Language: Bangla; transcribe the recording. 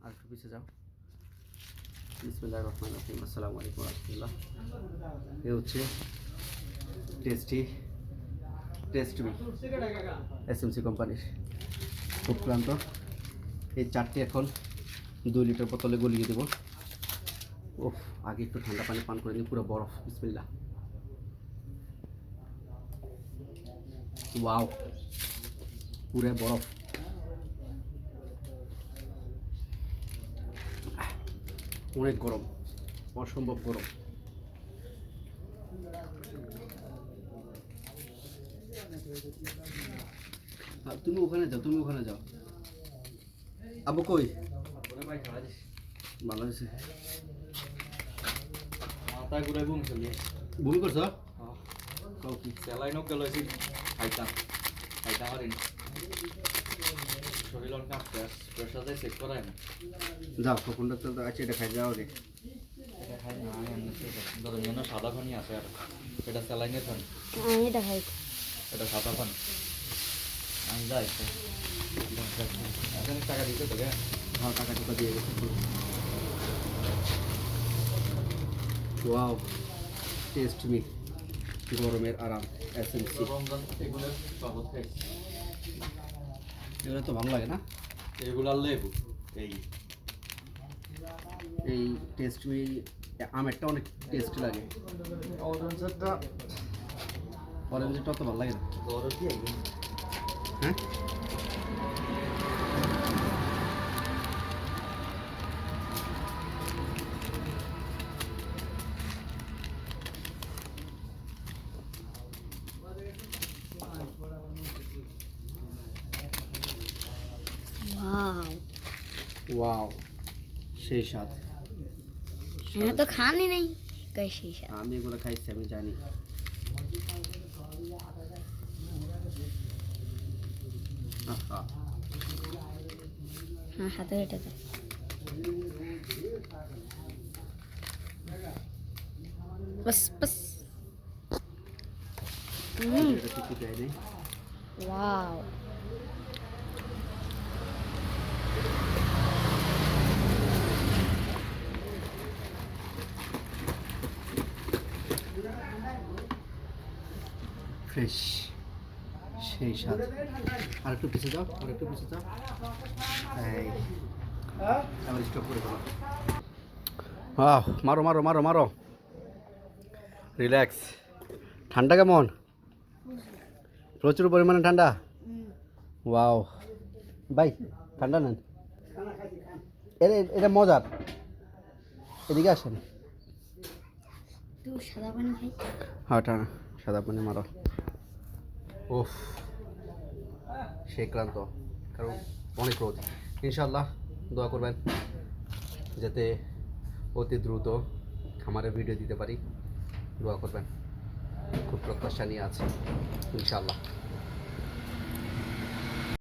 আর একটু পিছিয়ে যাও। বিসমিল্লাহির রহমানির রহিম। আসসালামু আলাইকুম ওয়া রাহমাতুল্লাহ। এ হচ্ছে টেস্টমি এসএমসি কোম্পানির। খুব ক্লান্ত। এই চারটি এখন 2 লিটার বোতলে গলিয়ে দেবো। ওফ, আগে একটু ঠান্ডা পানি পান করে নিই, পুরো বরফ। বিসমিল্লাহ। ওয়াও, পুরো বরফ। অনেক গরম, অসম্ভব গরম। তুমি ওখানে যাও। আবু কই? বাংলাদেশে। মাথা ঘুরে ঘুম চলি ভুল করছো? কি স্যালাইনও গেল খাইতাম হারিন শরীর অনেক কাঁপতে প্রেশার দিয়ে চেক করায় না। যাও, কখনটা তো আছে, এটা খাই যাও রে। এটা খাই না, ধরো যেন সাদা পানি আছে, আর এটা স্যালাইনের পানি। এটা খাই। এটা সাদা পানি। আমি যাই এখানে টাকা দিতে তোকে। হ্যাঁ, টাকা দিয়ে গেছে। ওয়াও, টেস্ট মি, গরমের আরাম এসএমসি। রমজান এগুলোর শরবত খাইছি। এগুলো তো ভালো লাগে না? এগুলার লেবু এই টেস্ট মি আমেরটা অনেক টেস্টি লাগে। অরেঞ্জটা অত ভালো লাগে না। হ্যাঁ, ওয়াও, সেই স্বাদ। मैं तो खानी नहीं कैसी है। আমি এগুলো খাইছি, আমি জানি। আহা, हाँ हाथ बेटा तो बस बस এটা কিছু দেয় নেই। वाओ ফ্রেশ, সেই স্বাদ। আর একটু পিছিয়ে যাও, এই আবার স্টপ করে দাও। মারো মারো মারো মারো, রিল্যাক্স। ঠান্ডা কেমন? প্রচুর পরিমাণে ঠান্ডা। ওয়াও ভাই, ঠান্ডা নেন। এটা মজার। এদিকে আসেন। तू सादा पानी खाई। হ্যাঁ, সাদা পানি মারো। ওফ, সেই ক্লান্ত, কারণ অনেক রোদ। ইনশাল্লাহ দোয়া করবেন যাতে অতি দ্রুত খামারে ভিডিও দিতে পারি। দোয়া করবেন, খুব প্রত্যাশা নিয়ে আছে ইনশাল্লাহ।